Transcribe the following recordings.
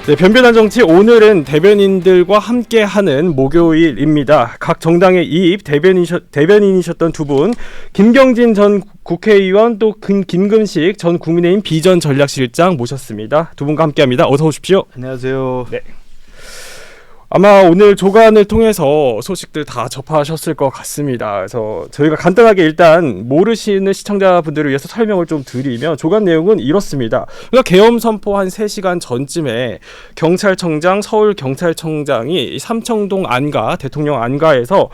네, 변변한 정치 오늘은 대변인들과 함께하는 목요일입니다. 각 정당의 이입 대변인이셨던 두 분, 김경진 전 국회의원 또 김금식 전 국민의힘 비전 전략실장 모셨습니다. 두 분과 함께합니다. 어서 오십시오. 안녕하세요. 네. 아마 오늘 조간을 통해서 소식들 다 접하셨을 것 같습니다. 그래서 저희가 간단하게 일단 모르시는 시청자분들을 위해서 설명을 좀 드리면 조간 내용은 이렇습니다. 그러니까 계엄 선포 한 3시간 전쯤에 경찰청장, 서울경찰청장이 삼청동 안가, 대통령 안가에서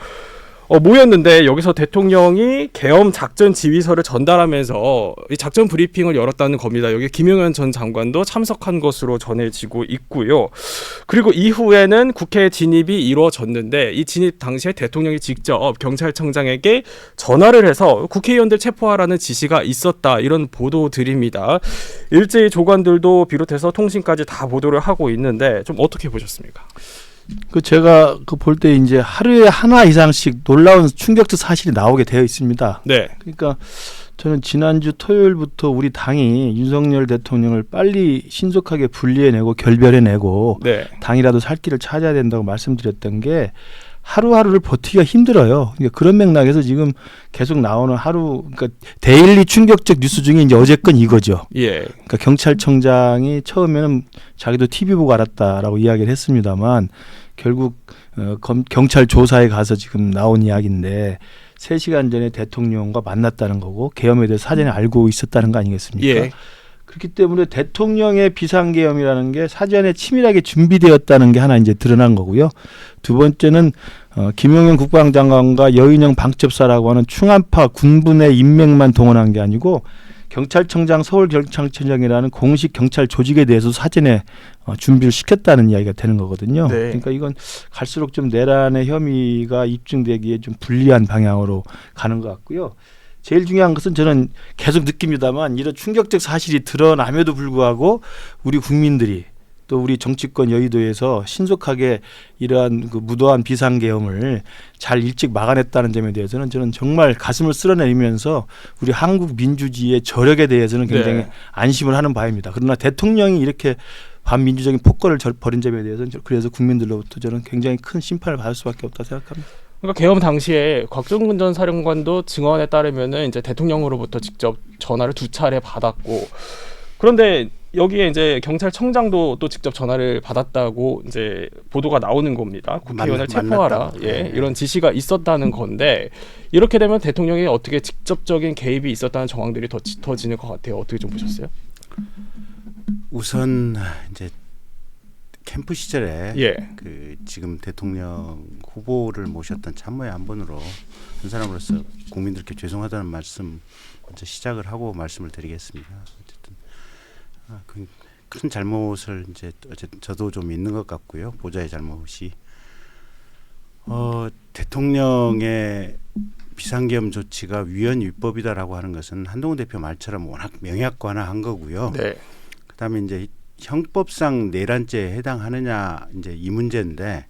모였는데 여기서 대통령이 계엄 작전 지휘서를 전달하면서 이 작전 브리핑을 열었다는 겁니다. 여기 김용현 전 장관도 참석한 것으로 전해지고 있고요. 그리고 이후에는 국회 진입이 이루어졌는데 이 진입 당시에 대통령이 직접 경찰청장에게 전화를 해서 국회의원들 체포하라는 지시가 있었다, 이런 보도들입니다. 일제히 조간들도 비롯해서 통신까지 다 보도를 하고 있는데 좀 어떻게 보셨습니까? 제가 볼 때 이제 하루에 하나 이상씩 놀라운 충격적 사실이 나오게 되어 있습니다. 네. 그러니까 저는 지난주 토요일부터 우리 당이 윤석열 대통령을 빨리 신속하게 분리해내고 결별해내고 네. 당이라도 살 길을 찾아야 된다고 말씀드렸던 게 하루하루를 버티기가 힘들어요. 그러니까 그런 맥락에서 지금 계속 나오는 그러니까 데일리 충격적 뉴스 중에 이제 어제 건 이거죠. 예. 그러니까 경찰청장이 처음에는 자기도 TV 보고 알았다라고 이야기를 했습니다만 결국 경찰 조사에 가서 지금 나온 이야기인데 3시간 전에 대통령과 만났다는 거고 계엄에 대해서 사전에 알고 있었다는 거 아니겠습니까? 예. 그렇기 때문에 대통령의 비상계엄이라는 게 사전에 치밀하게 준비되었다는 게 하나 이제 드러난 거고요. 두 번째는 김용현 국방장관과 여인영 방첩사라고 하는 충안파 군분의 인맥만 동원한 게 아니고 경찰청장, 서울경찰청장이라는 공식 경찰 조직에 대해서 사전에 준비를 시켰다는 이야기가 되는 거거든요. 네. 그러니까 이건 갈수록 좀 내란의 혐의가 입증되기에 좀 불리한 방향으로 가는 것 같고요. 제일 중요한 것은 저는 계속 느낍니다만 이런 충격적 사실이 드러남에도 불구하고 우리 국민들이 또 우리 정치권 여의도에서 신속하게 이러한 무도한 비상계엄을 잘 일찍 막아냈다는 점에 대해서는 저는 정말 가슴을 쓸어내리면서 우리 한국 민주주의의 저력에 대해서는 굉장히 안심을 하는 바입니다. 그러나 대통령이 이렇게 반민주적인 폭거를 벌인 점에 대해서는 그래서 국민들로부터 저는 굉장히 큰 심판을 받을 수밖에 없다고 생각합니다. 그러니까 계엄 당시에 곽종근 전 사령관도 증언에 따르면은 이제 대통령으로부터 직접 전화를 2차례 받았고, 그런데 여기에 이제 경찰청장도 또 직접 전화를 받았다고 이제 보도가 나오는 겁니다. 국회의원을 체포하라, 이런 지시가 있었다는 건데, 이렇게 되면 대통령이 어떻게 직접적인 개입이 있었다는 정황들이 더 짙어지는 것 같아요. 어떻게 좀 보셨어요? 우선 이제 캠프 시절에 지금 대통령 후보를 모셨던 참모의 한 분으로 한 사람으로서 국민들께 죄송하다는 말씀 먼저 시작을 하고 말씀을 드리겠습니다. 어쨌든 큰 잘못을 이제 저도 좀 있는 것 같고요. 보좌의 잘못이 대통령의 비상계엄 조치가 위헌 위법이다라고 하는 것은 한동훈 대표 말처럼 워낙 명약관화한 거고요. 네. 그다음에 이제 형법상 내란죄에 해당하느냐 이제 이 문제인데,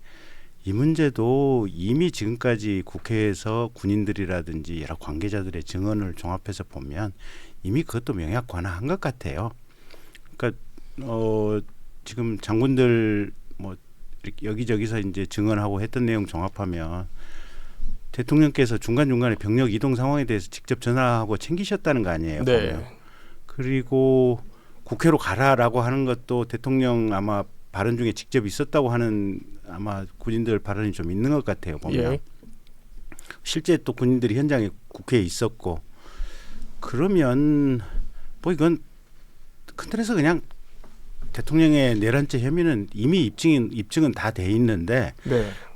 이 문제도 이미 지금까지 국회에서 군인들이라든지 여러 관계자들의 증언을 종합해서 보면 이미 그것도 명약관화한 것 같아요. 그러니까 지금 장군들 뭐 여기저기서 이제 증언하고 했던 내용 종합하면 대통령께서 중간중간에 병력 이동 상황에 대해서 직접 전화하고 챙기셨다는 거 아니에요. 네. 보면. 그리고 국회로 가라라고 하는 것도 대통령 아마 발언 중에 직접 있었다고 하는 아마 군인들 발언이 좀 있는 것 같아요. 보면 실제 또 군인들이 현장에 국회에 있었고, 그러면 뭐 이건 큰 틀에서 그냥 대통령의 내란죄 혐의는 이미 입증은 다 돼 있는데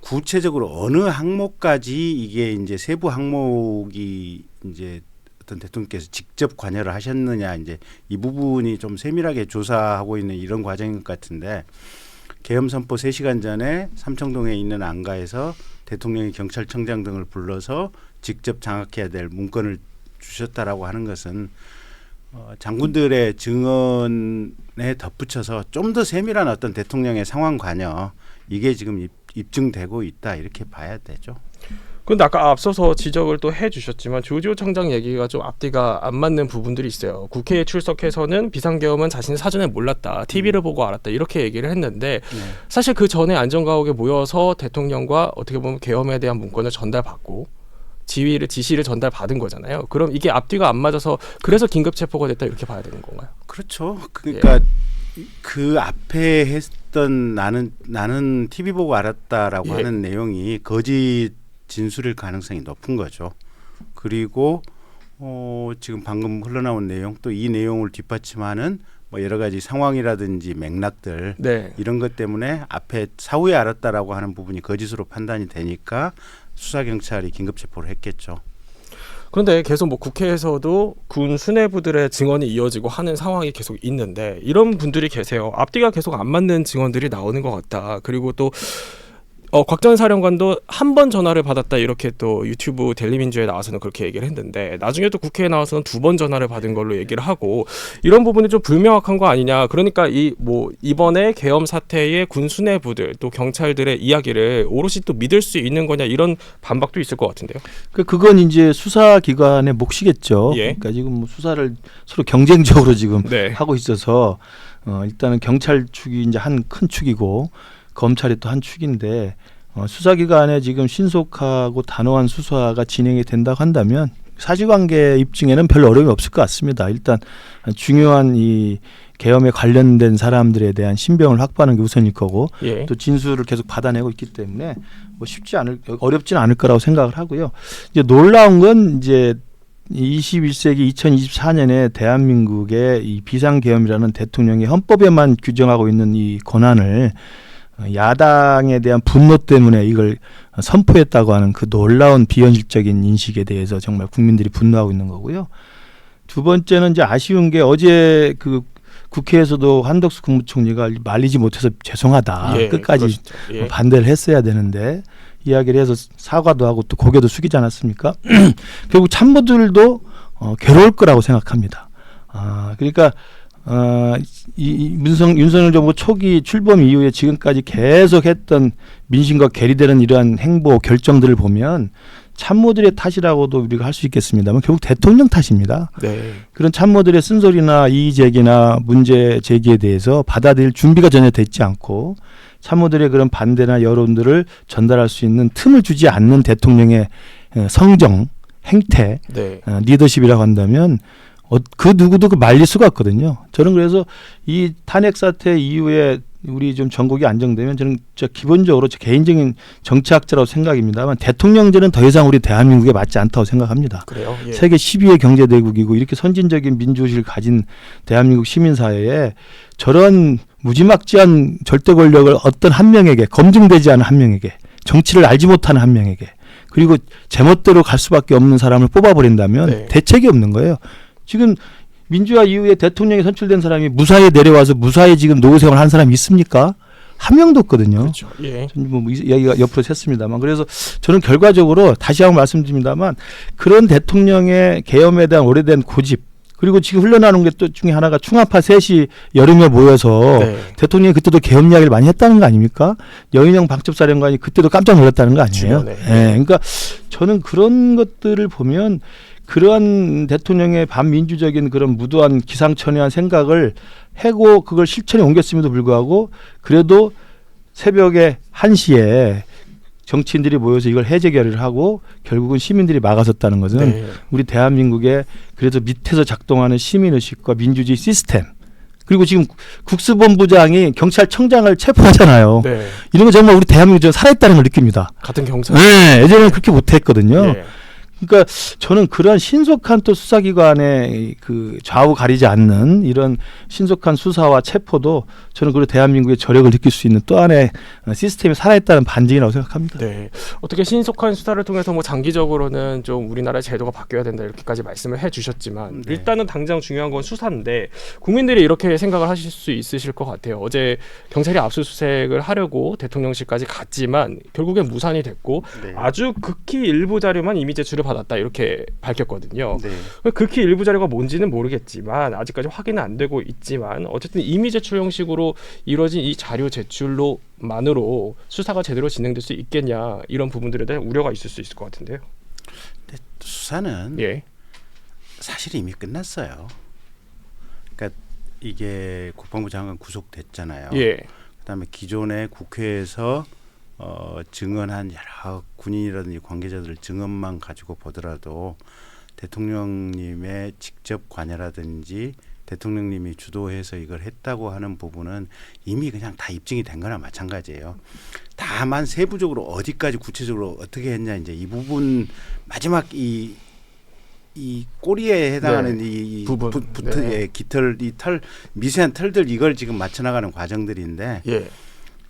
구체적으로 어느 항목까지 이게 이제 세부 항목이 이제 어떤 대통령께서 직접 관여를 하셨느냐, 이제 이 부분이 좀 세밀하게 조사하고 있는 이런 과정인 것 같은데, 계엄 선포 3시간 전에 삼청동에 있는 안가에서 대통령이 경찰청장 등을 불러서 직접 장악해야 될 문건을 주셨다라고 하는 것은 장군들의 증언에 덧붙여서 좀 더 세밀한 어떤 대통령의 상황 관여, 이게 지금 입증되고 있다, 이렇게 봐야 되죠. 근데 아까 앞서서 지적을 또 해주셨지만 조지호 청장 얘기가 좀 앞뒤가 안 맞는 부분들이 있어요. 국회에 출석해서는 비상계엄은 자신이 사전에 몰랐다, TV를 보고 알았다 이렇게 얘기를 했는데 사실 그 전에 안전가옥에 모여서 대통령과 어떻게 보면 계엄에 대한 문건을 전달받고 지시를 전달받은 거잖아요. 그럼 이게 앞뒤가 안 맞아서 그래서 긴급 체포가 됐다 이렇게 봐야 되는 건가요? 그렇죠. 그러니까 그 앞에 했던 나는 TV 보고 알았다라고 하는 내용이 거짓 진술일 가능성이 높은 거죠. 그리고 지금 방금 흘러나온 내용 또 이 내용을 뒷받침하는 뭐 여러 가지 상황이라든지 맥락들 이런 것 때문에 앞에 사후에 알았다라고 하는 부분이 거짓으로 판단이 되니까 수사 경찰이 긴급 체포를 했겠죠. 그런데 계속 뭐 국회에서도 군 수뇌부들의 증언이 이어지고 하는 상황이 계속 있는데 이런 분들이 계세요. 앞뒤가 계속 안 맞는 증언들이 나오는 것 같다. 그리고 또 곽전 사령관도 한 번 전화를 받았다 이렇게 또 유튜브 델리민주에 나와서는 그렇게 얘기를 했는데 나중에 또 국회에 나와서는 2번 전화를 받은 걸로 얘기를 하고 이런 부분이 좀 불명확한 거 아니냐. 그러니까 이번에 계엄 사태의 군 수뇌부들 또 경찰들의 이야기를 오롯이 또 믿을 수 있는 거냐 이런 반박도 있을 것 같은데요. 그건 이제 수사기관의 몫이겠죠. 그러니까 지금 뭐 수사를 서로 경쟁적으로 지금 하고 있어서 일단은 경찰 축이 이제 한 큰 축이고 검찰이 또 한 축인데 수사기관에 지금 신속하고 단호한 수사가 진행이 된다고 한다면 사실관계 입증에는 별 어려움이 없을 것 같습니다. 일단 중요한 이 계엄에 관련된 사람들에 대한 신병을 확보하는 게 우선일 거고 또 진술을 계속 받아내고 있기 때문에 뭐 어렵지는 않을 거라고 생각을 하고요. 이제 놀라운 건 이제 21세기 2024년에 대한민국의 이 비상계엄이라는 대통령이 헌법에만 규정하고 있는 이 권한을 야당에 대한 분노 때문에 이걸 선포했다고 하는 그 놀라운 비현실적인 인식에 대해서 정말 국민들이 분노하고 있는 거고요. 두 번째는 이제 아쉬운 게 어제 그 국회에서도 한덕수 국무총리가 말리지 못해서 죄송하다. 끝까지 반대를 했어야 되는데 이야기를 해서 사과도 하고 또 고개도 숙이지 않았습니까? 결국 참모들도 괴로울 거라고 생각합니다. 그러니까 윤석열 정부 초기 출범 이후에 지금까지 계속했던 민심과 괴리되는 이러한 행보 결정들을 보면 참모들의 탓이라고도 우리가 할 수 있겠습니다만 결국 대통령 탓입니다. 그런 참모들의 쓴소리나 이의제기나 문제 제기에 대해서 받아들일 준비가 전혀 됐지 않고 참모들의 그런 반대나 여론들을 전달할 수 있는 틈을 주지 않는 대통령의 성정, 행태, 리더십이라고 한다면 그 누구도 말릴 수가 없거든요. 저는 그래서 이 탄핵 사태 이후에 우리 좀 전국이 안정되면 저는 기본적으로 제 개인적인 정치학자라고 생각입니다만 대통령제는 더 이상 우리 대한민국에 맞지 않다고 생각합니다. 그래요? 세계 12위 경제대국이고 이렇게 선진적인 민주주의를 가진 대한민국 시민사회에 저런 무지막지한 절대 권력을 어떤 한 명에게 검증되지 않은 한 명에게 정치를 알지 못하는 한 명에게 그리고 제멋대로 갈 수밖에 없는 사람을 뽑아버린다면 대책이 없는 거예요. 지금 민주화 이후에 대통령이 선출된 사람이 무사히 내려와서 무사히 지금 노후생활을 한 사람이 있습니까? 한 명도 없거든요. 그렇죠. 뭐 이야기가 옆으로 샜습니다만 그래서 저는 결과적으로 다시 한번 말씀드립니다만 그런 대통령의 계엄에 대한 오래된 고집 그리고 지금 흘러나오는 게 또 중에 하나가 충합파 셋이 여름에 모여서 대통령이 그때도 계엄 이야기를 많이 했다는 거 아닙니까? 여인영 방첩사령관이 그때도 깜짝 놀랐다는 거 아니에요? 그러니까 저는 그런 것들을 보면 그러한 대통령의 반민주적인 그런 무도한 기상천외한 생각을 해고 그걸 실천에 옮겼음에도 불구하고 그래도 새벽에 1시에 정치인들이 모여서 이걸 해제 결의를 하고 결국은 시민들이 막아섰다는 것은 우리 대한민국의 그래도 밑에서 작동하는 시민의식과 민주주의 시스템 그리고 지금 국수본부장이 경찰청장을 체포하잖아요. 이런 거 정말 우리 대한민국이 살아있다는 걸 느낍니다. 같은 경찰. 예전에는 그렇게 못했거든요. 그러니까 저는 그러한 신속한 또 수사기관의 그 좌우 가리지 않는 이런 신속한 수사와 체포도 저는 그리고 대한민국의 저력을 느낄 수 있는 또 하나의 시스템이 살아있다는 반증이라고 생각합니다. 어떻게 신속한 수사를 통해서 뭐 장기적으로는 좀 우리나라의 제도가 바뀌어야 된다 이렇게까지 말씀을 해주셨지만 일단은 당장 중요한 건 수사인데 국민들이 이렇게 생각을 하실 수 있으실 것 같아요. 어제 경찰이 압수수색을 하려고 대통령실까지 갔지만 결국엔 무산이 됐고 아주 극히 일부 자료만 이미 제출을 받았다 이렇게 밝혔거든요. 네. 극히 일부 자료가 뭔지는 모르겠지만 아직까지 확인은 안 되고 있지만 어쨌든 이미 제출 형식으로 이루어진 이 자료 제출로만으로 수사가 제대로 진행될 수 있겠냐 이런 부분들에 대한 우려가 있을 수 있을 것 같은데요. 근데 수사는 예. 사실 이미 끝났어요. 그러니까 이게 국방부 장관 구속됐잖아요. 예. 그다음에 기존에 국회에서 증언한 여러 군인이라든지 관계자들 증언만 가지고 보더라도 대통령님의 직접 관여라든지 대통령님이 주도해서 이걸 했다고 하는 부분은 이미 그냥 다 입증이 된 거나 마찬가지예요. 다만 세부적으로 어디까지 구체적으로 어떻게 했냐 이제 이 부분 마지막 이 꼬리에 해당하는 네. 이 부분. 예, 깃털 이 털 미세한 털들 이걸 지금 맞춰나가는 과정들인데 예.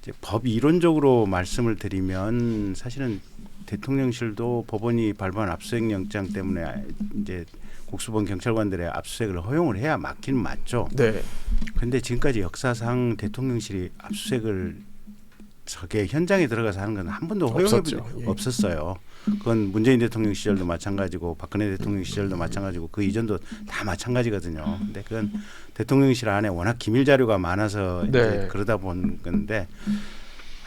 이제 법 이론적으로 말씀을 드리면 사실은 대통령실도 법원이 발부한 압수수색 영장 때문에 이제 국수본 경찰관들의 압수수색을 허용을 해야 맞긴 맞죠. 네. 그런데 지금까지 역사상 대통령실이 압수수색을 저게 현장에 들어가서 하는 건 한 번도 허용해 본 없었죠. 예. 없었어요. 그건 문재인 대통령 시절도 마찬가지고 박근혜 대통령 시절도 마찬가지고 그 이전도 다 마찬가지거든요. 근데 그건 대통령실 안에 워낙 기밀 자료가 많아서 네. 이제 그러다 본 건데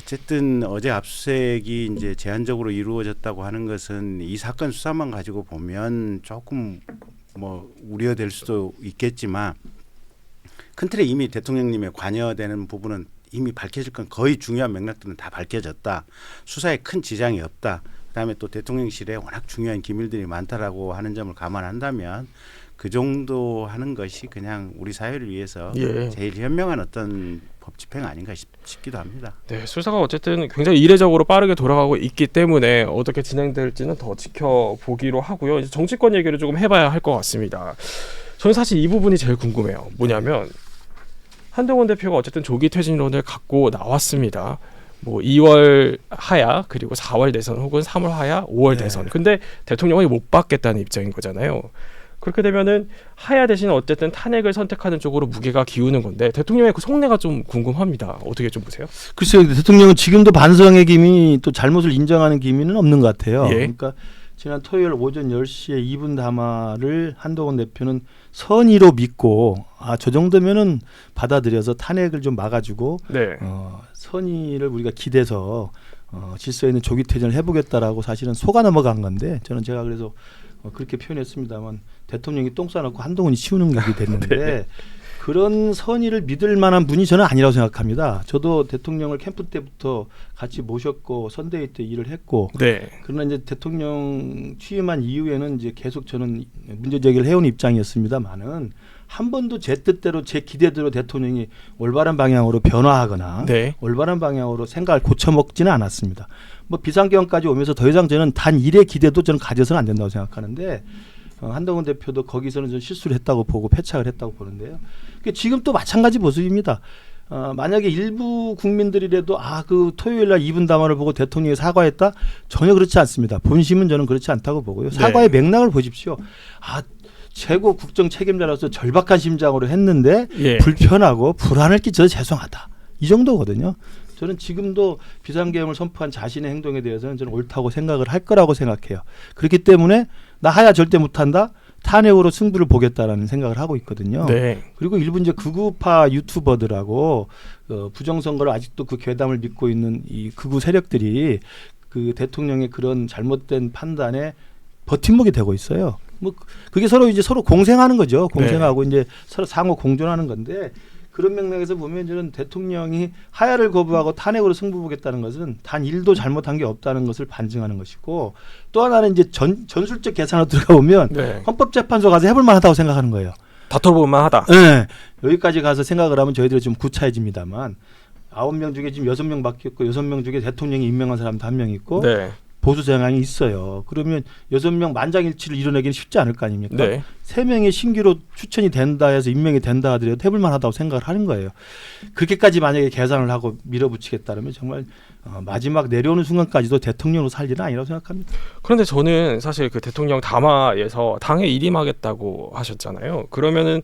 어쨌든 어제 압수수색이 이제 제한적으로 이루어졌다고 하는 것은 이 사건 수사만 가지고 보면 조금 뭐 우려될 수도 있겠지만 큰 틀에 이미 대통령님의 관여되는 부분은 이미 밝혀질 건 거의 중요한 맥락들은 다 밝혀졌다. 수사에 큰 지장이 없다. 그다음에 또 대통령실에 워낙 중요한 기밀들이 많다라고 하는 점을 감안한다면 그 정도 하는 것이 그냥 우리 사회를 위해서 예. 제일 현명한 어떤 법 집행 아닌가 싶기도 합니다. 네, 수사가 어쨌든 굉장히 이례적으로 빠르게 돌아가고 있기 때문에 어떻게 진행될지는 더 지켜보기로 하고요. 이제 정치권 얘기를 조금 해봐야 할 것 같습니다. 저는 사실 이 부분이 제일 궁금해요. 뭐냐면 한동훈 대표가 어쨌든 조기 퇴진론을 갖고 나왔습니다. 뭐 2월 하야 그리고 4월 대선 혹은 3월 하야 5월 네. 대선. 근데 대통령이 못 받겠다는 입장인 거잖아요. 그렇게 되면은 하야 대신 어쨌든 탄핵을 선택하는 쪽으로 무게가 기우는 건데 대통령의 그 속내가 좀 궁금합니다. 어떻게 좀 보세요? 글쎄요, 대통령은 지금도 반성의 기미 또 잘못을 인정하는 기미는 없는 것 같아요. 예. 그러니까 지난 토요일 오전 10시에 2분 담화를 한동훈 대표는 선의로 믿고 저 정도면은 받아들여서 탄핵을 좀 막아주고 네. 선의를 우리가 기대서 질서 있는 조기 퇴진을 해보겠다라고 사실은 속아 넘어간 건데 저는 제가 그래서 그렇게 표현했습니다만 대통령이 똥 싸놓고 한동훈이 치우는 격이 됐는데 네. 그런 선의를 믿을 만한 분이 저는 아니라고 생각합니다. 저도 대통령을 캠프 때부터 같이 모셨고 선대위 때 일을 했고 네. 그러나 이제 대통령 취임한 이후에는 이제 계속 저는 문제 제기를 해온 입장이었습니다만은 한 번도 제 뜻대로 제 기대대로 대통령이 올바른 방향으로 변화하거나 네. 올바른 방향으로 생각을 고쳐먹지는 않았습니다. 뭐 비상경까지 오면서 더 이상 저는 단 일의 기대도 저는 가져서는 안 된다고 생각하는데 한동훈 대표도 거기서는 좀 실수를 했다고 보고 패착을 했다고 보는데요. 지금 또 마찬가지 모습입니다. 만약에 일부 국민들이라도 그 토요일 날 2분 담화를 보고 대통령이 사과했다? 전혀 그렇지 않습니다. 본심은 저는 그렇지 않다고 보고요. 사과의 맥락을 보십시오. 최고 국정 책임자로서 절박한 심정으로 했는데 예. 불편하고 불안을 끼쳐서 죄송하다. 이 정도거든요. 저는 지금도 비상계엄을 선포한 자신의 행동에 대해서는 저는 옳다고 생각을 할 거라고 생각해요. 그렇기 때문에 나 하야 절대 못한다. 탄핵으로 승부를 보겠다라는 생각을 하고 있거든요. 네. 그리고 일부 이제 극우파 유튜버들하고 부정선거를 아직도 그 괴담을 믿고 있는 이 극우 세력들이 그 대통령의 그런 잘못된 판단에 버팀목이 되고 있어요. 뭐 그게 서로 이제 서로 공생하는 거죠. 공생하고 이제 서로 상호 공존하는 건데 그런 맥락에서 보면 저는 대통령이 하야를 거부하고 탄핵으로 승부 보겠다는 것은 단 1도 잘못한 게 없다는 것을 반증하는 것이고 또 하나는 이제 전술적 계산으로 들어가 보면 네. 헌법재판소 가서 해볼 만하다고 생각하는 거예요. 다퉈볼만 하다. 네. 여기까지 가서 생각을 하면 저희들이 좀 구차해집니다만 9명 중에 지금 6명밖에 없고 6명 중에 대통령이 임명한 사람도 1명 있고 네. 보수 정당이 있어요. 그러면 6명 만장일치를 이뤄내기는 쉽지 않을 거 아닙니까? 네. 3명이 신규로 추천이 된다 해서 임명이 된다 하더라도 해볼 만하다고 생각을 하는 거예요. 그렇게까지 만약에 계산을 하고 밀어붙이겠다면 정말 마지막 내려오는 순간까지도 대통령으로 살 일은 아니라고 생각합니다. 그런데 저는 사실 그 대통령 담화에서 당에 일임하겠다고 하셨잖아요. 그러면은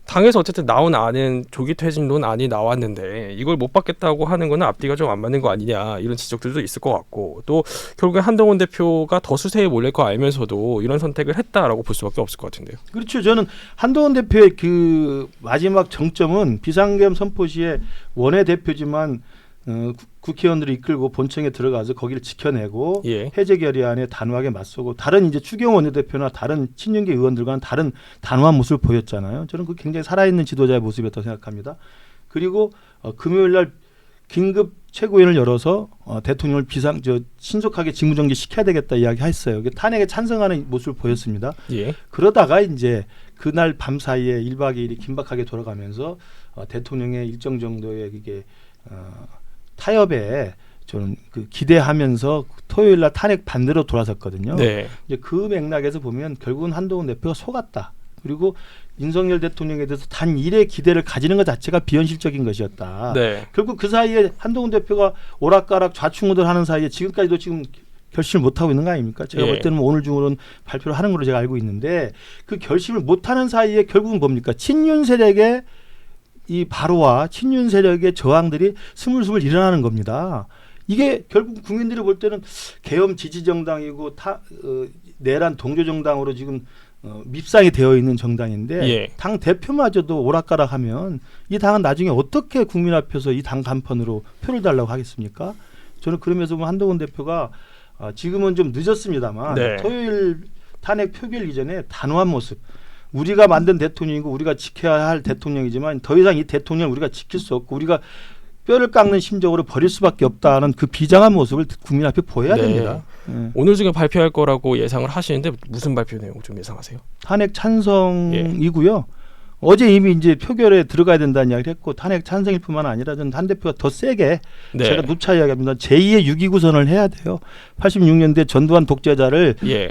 당에서 어쨌든 나온 안은 조기 퇴진론 안이 나왔는데 이걸 못 받겠다고 하는 거는 앞뒤가 좀 안 맞는 거 아니냐 이런 지적들도 있을 것 같고 또 결국에 한동훈 대표가 더 수세에 몰릴 거 알면서도 이런 선택을 했다라고 볼 수밖에 없을 것 같은데요. 그렇죠. 저는 한동훈 대표의 그 마지막 정점은 비상계엄 선포 시에 원외대표지만 국회의원들을 이끌고 본청에 들어가서 거기를 지켜내고 예. 해제 결의안에 단호하게 맞서고 다른 이제 추경호 원내대표나 다른 친윤계 의원들과는 다른 단호한 모습을 보였잖아요. 저는 그 굉장히 살아있는 지도자의 모습이었다고 생각합니다. 그리고 금요일 날 긴급 최고위원을 열어서 대통령을 신속하게 직무정지 시켜야 되겠다 이야기했어요. 탄핵에 찬성하는 모습을 보였습니다. 예. 그러다가 이제 그날 밤 사이에 1박 2일이 긴박하게 돌아가면서 대통령의 일정 정도의 이게 타협에 저는 그 기대하면서 토요일 날 탄핵 반대로 돌아섰거든요. 네. 이제 그 맥락에서 보면 결국은 한동훈 대표가 속았다. 그리고 윤석열 대통령에 대해서 단 일의 기대를 가지는 것 자체가 비현실적인 것이었다. 네. 결국 그 사이에 한동훈 대표가 오락가락 좌충우돌하는 사이에 지금까지도 지금 결심을 못하고 있는 거 아닙니까? 제가 예. 볼 때는 오늘 중으로는 발표를 하는 걸로 제가 알고 있는데 그 결심을 못하는 사이에 결국은 뭡니까? 친윤 세력의 이 바로와 친윤 세력의 저항들이 스물스물 일어나는 겁니다. 이게 결국 국민들이 볼 때는 계엄 지지 정당이고 내란 동조 정당으로 지금 밉상이 되어 있는 정당인데 예. 당 대표마저도 오락가락하면 이 당은 나중에 어떻게 국민 앞에서 이 당 간판으로 표를 달라고 하겠습니까? 저는 그러면서 보면 한동훈 대표가 지금은 좀 늦었습니다만 네. 토요일 탄핵 표결 이전에 단호한 모습. 우리가 만든 대통령이고 우리가 지켜야 할 대통령이지만 더 이상 이 대통령을 우리가 지킬 수 없고 우리가 뼈를 깎는 심정으로 버릴 수밖에 없다는 그 비장한 모습을 국민 앞에 보여야 네. 됩니다. 네. 오늘 중에 발표할 거라고 예상을 하시는데 무슨 발표 내용 좀 예상하세요? 탄핵 찬성이고요. 어제 이미 이제 표결에 들어가야 된다는 이야기를 했고 탄핵 찬성일 뿐만 아니라 저는 한 대표가 더 세게 네. 제가 누차 이야기합니다. 제2의 6.29선을 해야 돼요. 86년대 전두환 독재자를 예.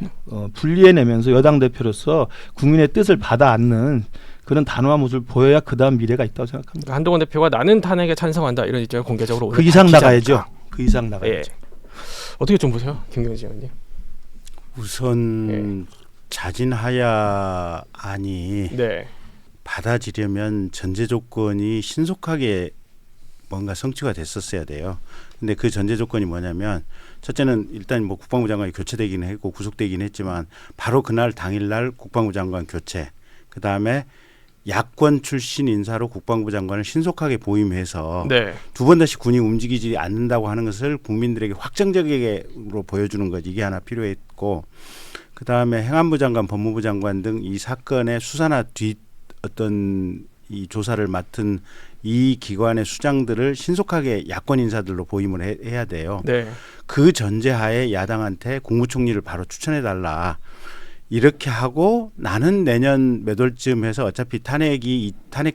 분리해내면서 여당 대표로서 국민의 뜻을 받아 안는 그런 단호한 모습을 보여야 그다음 미래가 있다고 생각합니다. 한동훈 대표가 나는 탄핵에 찬성한다 이런 입장을 공개적으로 오늘 그 이상 밝히지 나가야죠. 않을까. 그 이상 나가야죠. 예. 어떻게 좀 보세요, 김경진 의원님? 우선 자진하야 안이 네. 받아지려면 전제 조건이 신속하게 뭔가 성취가 됐었어야 돼요. 근데 그 전제 조건이 뭐냐면 첫째는 일단 뭐 국방부 장관이 교체되긴 했고 구속되긴 했지만 바로 그날 당일날 국방부 장관 교체. 그다음에 야권 출신 인사로 국방부 장관을 신속하게 보임해서 네. 두 번 다시 군이 움직이지 않는다고 하는 것을 국민들에게 확정적으로 보여주는 것 이게 하나 필요했고 그다음에 행안부 장관, 법무부 장관 등 이 사건의 수사나 어떤 이 조사를 맡은 이 기관의 수장들을 신속하게 야권 인사들로 보임을 해야 돼요. 네. 그 전제하에 야당한테 국무총리를 바로 추천해달라. 이렇게 하고 나는 내년 몇 월쯤 해서 어차피 탄핵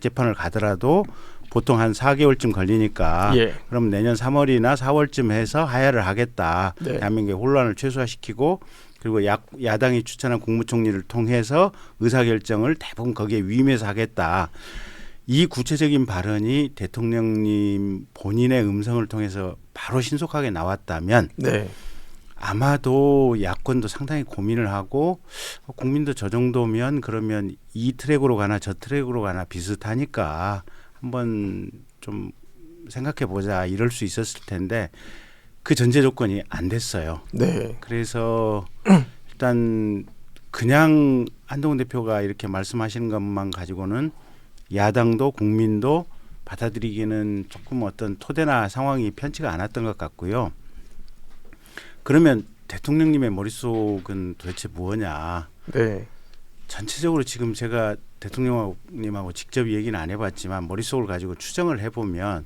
재판을 가더라도 보통 한 4개월쯤 걸리니까 예. 그럼 내년 3월이나 4월쯤 해서 하야를 하겠다. 네. 대한민국의 혼란을 최소화시키고 그리고 야당이 추천한 국무총리를 통해서 의사결정을 대부분 거기에 위임해서 하겠다. 이 구체적인 발언이 대통령님 본인의 음성을 통해서 바로 신속하게 나왔다면 네. 아마도 야권도 상당히 고민을 하고 국민도 저 정도면 그러면 이 트랙으로 가나 저 트랙으로 가나 비슷하니까 한번 좀 생각해 보자 이럴 수 있었을 텐데 그 전제 조건이 안 됐어요. 네. 그래서 일단 그냥 한동훈 대표가 이렇게 말씀하시는 것만 가지고는 야당도 국민도 받아들이기는 조금 어떤 토대나 상황이 편치가 않았던 것 같고요. 그러면 대통령님의 머릿속은 도대체 뭐냐. 네. 전체적으로 지금 제가 대통령님하고 직접 얘기는 안 해봤지만 머릿속을 가지고 추정을 해보면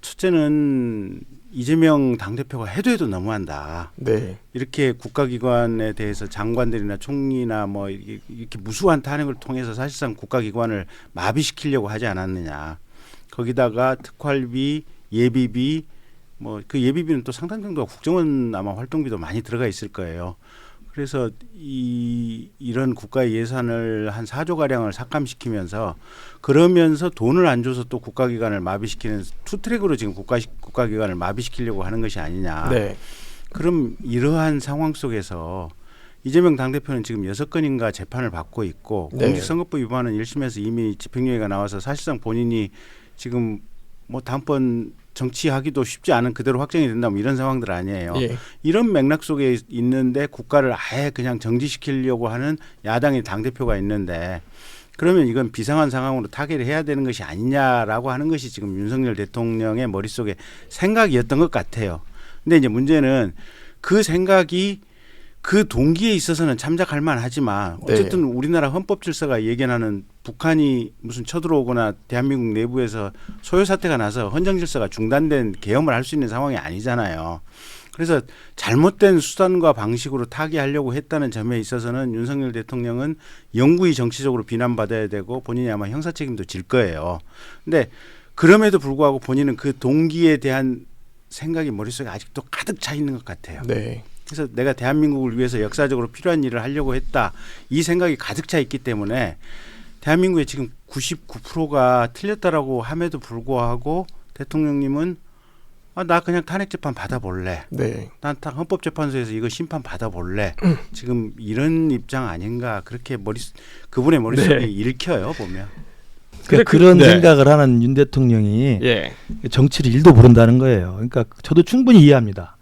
첫째는 이재명 당대표가 해도 너무한다. 네. 이렇게 국가기관에 대해서 장관들이나 총리나 뭐 이렇게 무수한 탄핵을 통해서 사실상 국가기관을 마비시키려고 하지 않았느냐. 거기다가 특활비, 예비비 뭐 그 예비비는 또 상당 정도가 국정원 아마 활동비도 많이 들어가 있을 거예요. 그래서 이런 국가 예산을 한 4조 가량을 삭감시키면서 그러면서 돈을 안 줘서 또 국가기관을 마비시키는 투트랙으로 지금 국가기관을 마비시키려고 하는 것이 아니냐. 네. 그럼 이러한 상황 속에서 이재명 당대표는 지금 6건인가 재판을 받고 있고 네. 공직선거법 위반은 1심에서 이미 집행유예가 나와서 사실상 본인이 지금 뭐 다음번 정치하기도 쉽지 않은 그대로 확정이 된다면 이런 상황들 아니에요. 예. 이런 맥락 속에 있는데 국가를 아예 그냥 정지시키려고 하는 야당의 당대표가 있는데 그러면 이건 비상한 상황으로 타결을 해야 되는 것이 아니냐라고 하는 것이 지금 윤석열 대통령의 머릿속에 생각이었던 것 같아요. 근데 이제 문제는 그 생각이 그 동기에 있어서는 참작할 만하지만 어쨌든 네. 우리나라 헌법 질서가 예견하는 북한이 무슨 쳐들어오거나 대한민국 내부에서 소요 사태가 나서 헌정 질서가 중단된 계엄을 할 수 있는 상황이 아니잖아요. 그래서 잘못된 수단과 방식으로 타개하려고 했다는 점에 있어서는 윤석열 대통령은 영구히 정치적으로 비난받아야 되고 본인이 아마 형사 책임도 질 거예요. 근데 그럼에도 불구하고 본인은 그 동기에 대한 생각이 머릿속에 아직도 가득 차 있는 것 같아요. 네. 그래서 내가 대한민국을 위해서 역사적으로 필요한 일을 하려고 했다. 이 생각이 가득 차 있기 때문에 대한민국의 지금 99%가 틀렸다라고 함에도 불구하고 대통령님은 나 그냥 탄핵 재판 받아볼래. 네. 난 헌법재판소에서 이거 심판 받아볼래. 지금 이런 입장 아닌가 그렇게 그분의 머릿속이 네. 읽혀요 보면. 그런 네. 생각을 하는 윤 대통령이 예. 정치를 1도 모른다는 거예요. 그러니까 저도 충분히 이해합니다.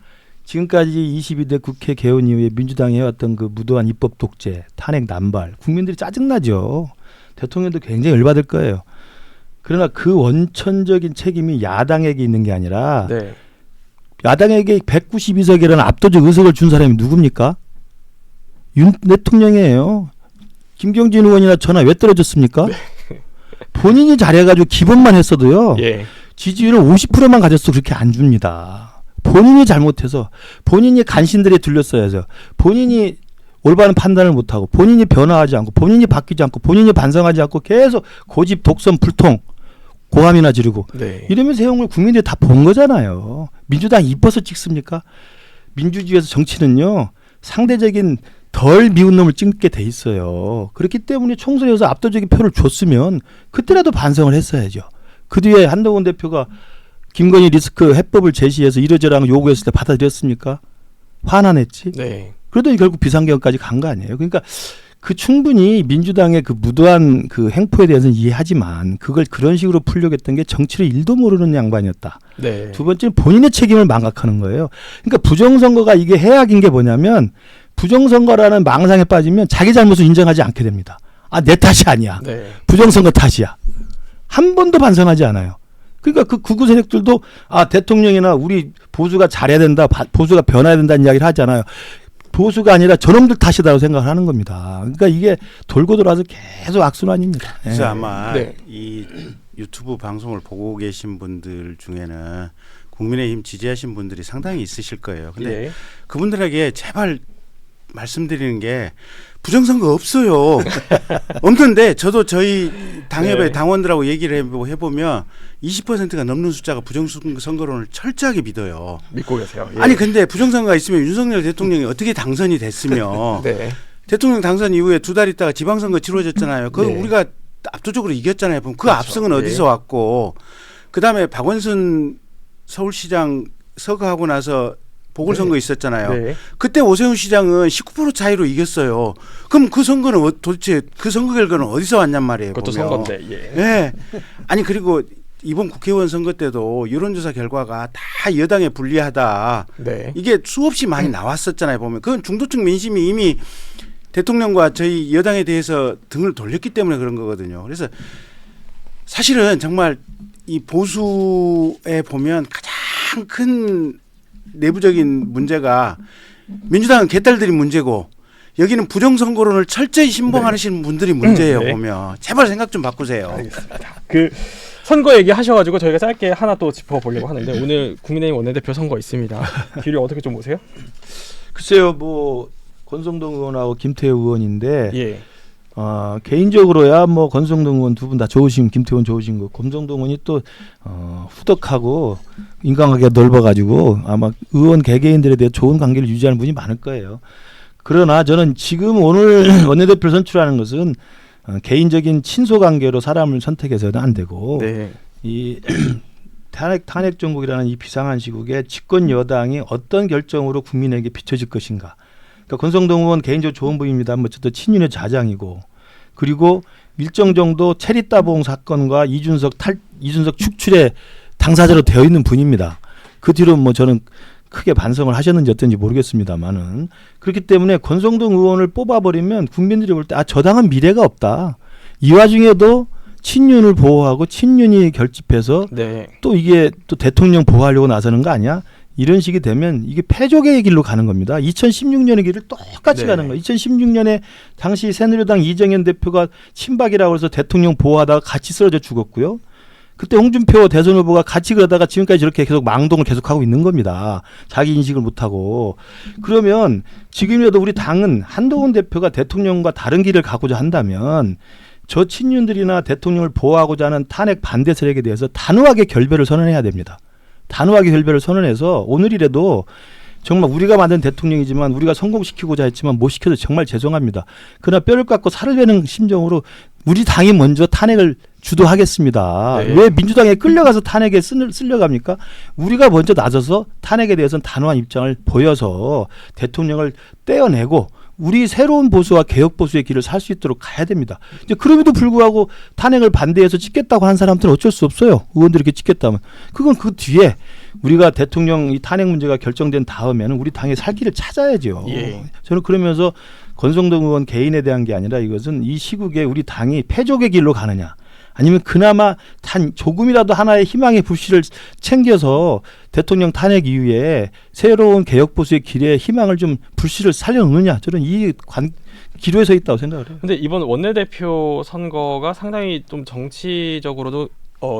지금까지 22대 국회 개헌 이후에 민주당이 해왔던 그 무도한 입법 독재, 탄핵 남발, 국민들이 짜증나죠. 대통령도 굉장히 열받을 거예요. 그러나 그 원천적인 책임이 야당에게 있는 게 아니라 네. 야당에게 192석이라는 압도적 의석을 준 사람이 누굽니까? 윤 대통령이에요. 김경진 의원이나 전화 왜 떨어졌습니까? 네. 본인이 잘해가지고 기본만 했어도요. 예. 지지율을 50%만 가졌어 그렇게 안 줍니다. 본인이 잘못해서 본인이 간신들에 둘렸어야죠. 본인이 올바른 판단을 못하고 본인이 변화하지 않고 본인이 바뀌지 않고 본인이 반성하지 않고 계속 고집 독선 불통 고함이나 지르고 네. 이러면서 해온 걸 국민들이 다 본 거잖아요. 민주당이 이뻐서 찍습니까? 민주주의에서 정치는요. 상대적인 덜 미운 놈을 찍게 돼 있어요. 그렇기 때문에 총선에서 압도적인 표를 줬으면 그때라도 반성을 했어야죠. 그 뒤에 한동훈 대표가 김건희 리스크 해법을 제시해서 이러저러한 요구했을 때 받아들였습니까? 화난했지. 네. 그러더니 결국 비상계엄까지 간 거 아니에요. 그러니까 그 충분히 민주당의 그 무도한 그 행포에 대해서는 이해하지만 그걸 그런 식으로 풀려고 했던 게 정치를 1도 모르는 양반이었다. 네. 두 번째는 본인의 책임을 망각하는 거예요. 그러니까 부정선거가 이게 해악인 게 뭐냐면 부정선거라는 망상에 빠지면 자기 잘못을 인정하지 않게 됩니다. 내 탓이 아니야. 네. 부정선거 탓이야. 한 번도 반성하지 않아요. 그러니까 그 구구 세력들도 대통령이나 우리 보수가 잘해야 된다, 보수가 변해야 된다는 이야기를 하잖아요. 보수가 아니라 저놈들 탓이라고 생각을 하는 겁니다. 그러니까 이게 돌고 돌아서 계속 악순환입니다. 그래서 아마 네. 이 유튜브 방송을 보고 계신 분들 중에는 국민의힘 지지하신 분들이 상당히 있으실 거예요. 근데 예. 그분들에게 제발 말씀드리는 게 부정선거 없어요. 없는데 저도 저희 당협의 네. 당원들하고 얘기를 해보면 20%가 넘는 숫자가 부정선거론을 철저하게 믿어요. 믿고 계세요. 예. 아니 근데 부정선거가 있으면 윤석열 대통령이 어떻게 당선이 됐으며 네. 대통령 당선 이후에 2달 있다가 지방선거 치러졌잖아요. 그거 네. 우리가 압도적으로 이겼잖아요. 그럼 그 그렇죠. 압승은 어디서 예. 왔고 그다음에 박원순 서울시장 서거하고 나서 보궐선거 네. 있었잖아요. 네. 그때 오세훈 시장은 19% 차이로 이겼어요. 그럼 그 선거는 도대체 그 선거 결과는 어디서 왔냔 말이에요. 그것도 보면. 선거인데. 예. 네. 아니 그리고 이번 국회의원 선거 때도 여론조사 결과가 다 여당에 불리하다. 네. 이게 수없이 많이 나왔었잖아요. 보면 그건 중도층 민심이 이미 대통령과 저희 여당에 대해서 등을 돌렸기 때문에 그런 거거든요. 그래서 사실은 정말 이 보수에 보면 가장 큰 내부적인 문제가 민주당은 개딸들이 문제고 여기는 부정선거론을 철저히 신봉하시는 분들이 문제예요. 네. 보면 제발 생각 좀 바꾸세요. 알겠습니다. 그 선거 얘기 하셔가지고 저희가 짧게 하나 또 짚어보려고 하는데 오늘 국민의힘 원내대표 선거 있습니다. 길이 어떻게 좀 보세요? 글쎄요, 뭐 권성동 의원하고 김태우 의원인데 예. 개인적으로야 뭐 권성동 의원 두 분 다 좋으신 김태우 의원 좋으신 거 권성동 의원이 또 후덕하고 인간관계가 넓어가지고 아마 의원 개개인들에 대해 좋은 관계를 유지하는 분이 많을 거예요. 그러나 저는 지금 오늘 원내대표 선출하는 것은 개인적인 친소 관계로 사람을 선택해서는 안 되고 네. 이 탄핵 정국이라는 이 비상한 시국에 집권 여당이 어떤 결정으로 국민에게 비춰질 것인가. 그러니까 권성동 의원 개인적으로 좋은 분입니다. 뭐 저도 친윤의 좌장이고 그리고 일정 정도 체리따봉 사건과 이준석 축출의 당사자로 되어 있는 분입니다. 그 뒤로 뭐 저는 크게 반성을 하셨는지 어떤지 모르겠습니다만은 그렇기 때문에 권성동 의원을 뽑아버리면 국민들이 볼 때 저 당은 미래가 없다. 이 와중에도 친윤을 보호하고 친윤이 결집해서 네. 또 이게 또 대통령 보호하려고 나서는 거 아니야? 이런 식이 되면 이게 패족의 길로 가는 겁니다. 2016년의 길을 똑같이 네. 가는 거예요. 2016년에 당시 새누리당 이정현 대표가 친박이라고 해서 대통령 보호하다가 같이 쓰러져 죽었고요. 그때 홍준표 대선 후보가 같이 그러다가 지금까지 저렇게 계속 망동을 계속하고 있는 겁니다. 자기 인식을 못하고. 그러면 지금이라도 우리 당은 한동훈 대표가 대통령과 다른 길을 가고자 한다면 저 친윤들이나 대통령을 보호하고자 하는 탄핵 반대 세력에 대해서 단호하게 결별을 선언해야 됩니다. 단호하게 결별을 선언해서 오늘이라도 정말 우리가 만든 대통령이지만 우리가 성공시키고자 했지만 못 시켜서 정말 죄송합니다. 그러나 뼈를 깎고 살을 베는 심정으로 우리 당이 먼저 탄핵을 주도하겠습니다. 네. 왜 민주당에 끌려가서 탄핵에 쓸려갑니까? 우리가 먼저 나서서 탄핵에 대해서는 단호한 입장을 보여서 대통령을 떼어내고 우리 새로운 보수와 개혁 보수의 길을 살 수 있도록 가야 됩니다. 이제 그럼에도 불구하고 탄핵을 반대해서 찍겠다고 하는 사람들은 어쩔 수 없어요. 의원들이 이렇게 찍겠다면. 그건 그 뒤에 우리가 대통령 이 탄핵 문제가 결정된 다음에는 우리 당의 살 길을 찾아야죠. 예. 저는 그러면서 권성동 의원 개인에 대한 게 아니라 이것은 이 시국에 우리 당이 패족의 길로 가느냐 아니면 그나마 단 조금이라도 하나의 희망의 불씨를 챙겨서 대통령 탄핵 이후에 새로운 개혁 보수의 길에 희망을 좀 불씨를 살려놓느냐 저는 이 기로에 서 있다고 생각을 해요. 근데 이번 원내대표 선거가 상당히 좀 정치적으로도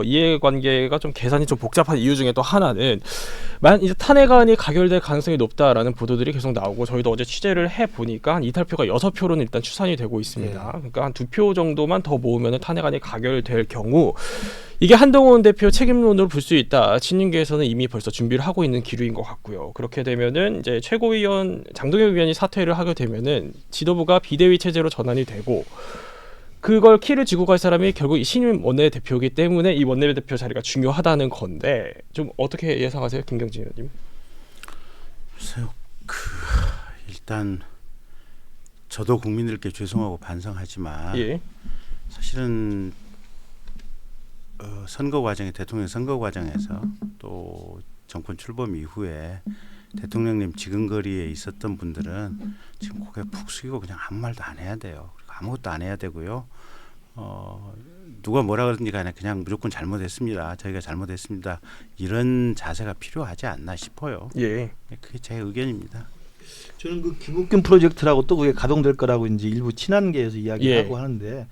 이해관계가 좀 계산이 좀 복잡한 이유 중에 또 하나는 만약 이제 탄핵안이 가결될 가능성이 높다라는 보도들이 계속 나오고 저희도 어제 취재를 해 보니까 한 이탈표가 6표로는 일단 추산이 되고 있습니다. 그러니까 한 2표 정도만 더 모으면 탄핵안이 가결될 경우 이게 한동훈 대표 책임론으로 볼 수 있다. 친윤계에서는 이미 벌써 준비를 하고 있는 기류인 것 같고요. 그렇게 되면은 이제 최고위원 장동혁 위원이 사퇴를 하게 되면은 지도부가 비대위 체제로 전환이 되고 그걸 키를 쥐고 갈 사람이 결국 이 신임 원내대표이기 때문에 이 원내대표 자리가 중요하다는 건데 좀 어떻게 예상하세요, 김경진 의원님? 글쎄요, 일단 저도 국민들께 죄송하고 반성하지만 예. 사실은 선거 과정에 대통령 선거 과정에서 또 정권 출범 이후에 대통령님 지근거리에 있었던 분들은 지금 고개 푹 숙이고 그냥 아무 말도 안 해야 돼요. 아무것도 안 해야 되고요. 누가 뭐라 그러든지 간에 그냥 무조건 잘못했습니다. 저희가 잘못했습니다. 이런 자세가 필요하지 않나 싶어요. 예. 그게 제 의견입니다. 저는 그 기복균 프로젝트라고 또 그게 가동될 거라고 이제 일부 친한계에서 이야기하고 예. 하는데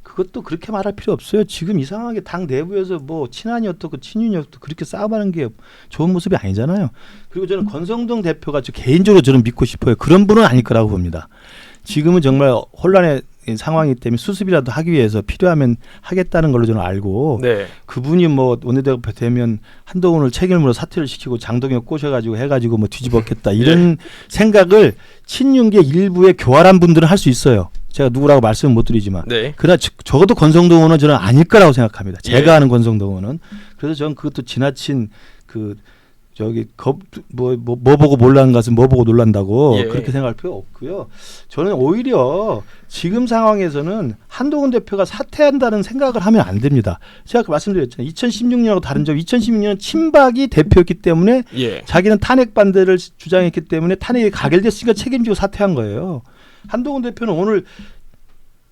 그것도 그렇게 말할 필요 없어요. 지금 이상하게 당 내부에서 뭐 친한이 어떻고 친윤이 어떻고 그렇게 싸움하는 게 좋은 모습이 아니잖아요. 그리고 저는 권성동 대표가 개인적으로 저는 믿고 싶어요. 그런 분은 아닐 거라고 봅니다. 지금은 정말 혼란의 상황이기 때문에 수습이라도 하기 위해서 필요하면 하겠다는 걸로 저는 알고 네. 그분이 뭐 원내대표 되면 한동훈을 책임으로 사퇴를 시키고 장동혁 꼬셔가지고 해가지고 뭐 뒤집었겠다 이런 생각을 친윤계 일부의 교활한 분들은 할 수 있어요. 제가 누구라고 말씀은 못 드리지만 네. 그러나 적어도 권성동 의원은 저는 아닐 거라고 생각합니다. 제가 예. 아는 권성동 의원은. 그래서 저는 그것도 지나친 뭐 보고 몰라는 것은 뭐 보고 놀란다고 예. 그렇게 생각할 필요 없고요. 저는 오히려 지금 상황에서는 한동훈 대표가 사퇴한다는 생각을 하면 안 됩니다. 제가 아까 말씀드렸잖아요. 2016년하고 다른 점 2016년은 친박이 대표였기 때문에 예. 자기는 탄핵 반대를 주장했기 때문에 탄핵이 가결됐으니까 책임지고 사퇴한 거예요. 한동훈 대표는 오늘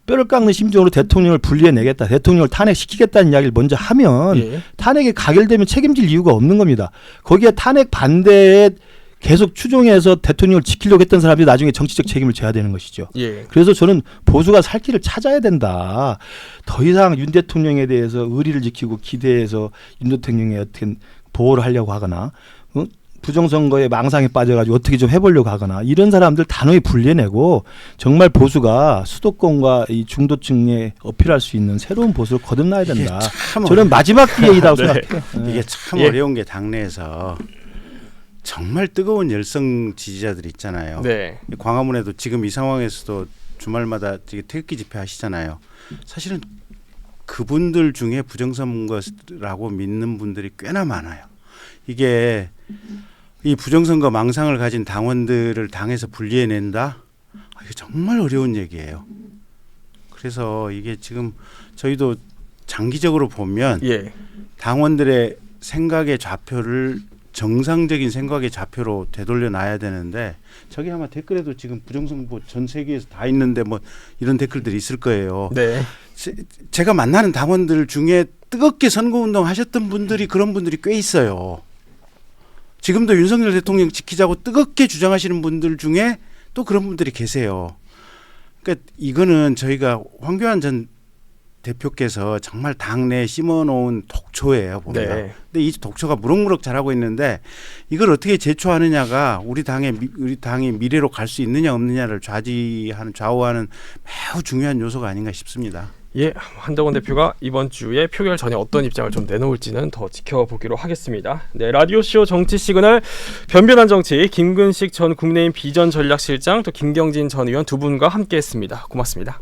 뼈를 깎는 심정으로 대통령을 분리해내겠다. 대통령을 탄핵시키겠다는 이야기를 먼저 하면 예. 탄핵이 가결되면 책임질 이유가 없는 겁니다. 거기에 탄핵 반대에 계속 추종해서 대통령을 지키려고 했던 사람들이 나중에 정치적 책임을 져야 되는 것이죠. 예. 그래서 저는 보수가 살 길을 찾아야 된다. 더 이상 윤 대통령에 대해서 의리를 지키고 기대해서 윤 대통령의 어떻게 보호를 하려고 하거나 부정선거에 망상에 빠져가지고 어떻게 좀 해보려고 하거나 이런 사람들 단호히 분리해내고 정말 보수가 수도권과 이 중도층에 어필할 수 있는 새로운 보수를 거듭나야 된다. 저는 마지막 기회이라고 네. 생각해요. 이게 참 예. 어려운 게 당내에서 정말 뜨거운 열성 지지자들 있잖아요. 네. 광화문에도 지금 이 상황에서도 주말마다 태극기 집회 하시잖아요. 사실은 그분들 중에 부정선거라고 믿는 분들이 꽤나 많아요. 이게 이 부정선거 망상을 가진 당원들을 당에서 분리해낸다? 이게 정말 어려운 얘기예요. 그래서 이게 지금 저희도 장기적으로 보면 예. 당원들의 생각의 좌표를 정상적인 생각의 좌표로 되돌려 놔야 되는데 저기 아마 댓글에도 지금 부정선거 전 세계에서 다 있는데 뭐 이런 댓글들이 있을 거예요. 네. 제가 만나는 당원들 중에 뜨겁게 선거운동 하셨던 분들이 그런 분들이 꽤 있어요. 지금도 윤석열 대통령 지키자고 뜨겁게 주장하시는 분들 중에 또 그런 분들이 계세요. 그러니까 이거는 저희가 황교안 전 대표께서 정말 당내에 심어놓은 독초예요, 보면. 네. 근데 이 독초가 무럭무럭 자라고 있는데 이걸 어떻게 제초하느냐가 우리 당이 미래로 갈 수 있느냐 없느냐를 좌우하는 매우 중요한 요소가 아닌가 싶습니다. 예, 한동훈 대표가 이번 주에 표결 전에 어떤 입장을 좀 내놓을지는 더 지켜보기로 하겠습니다. 네, 라디오쇼 정치 시그널 변변한 정치 김근식 전 국민의힘 비전전략실장 또 김경진 전 의원 두 분과 함께했습니다. 고맙습니다.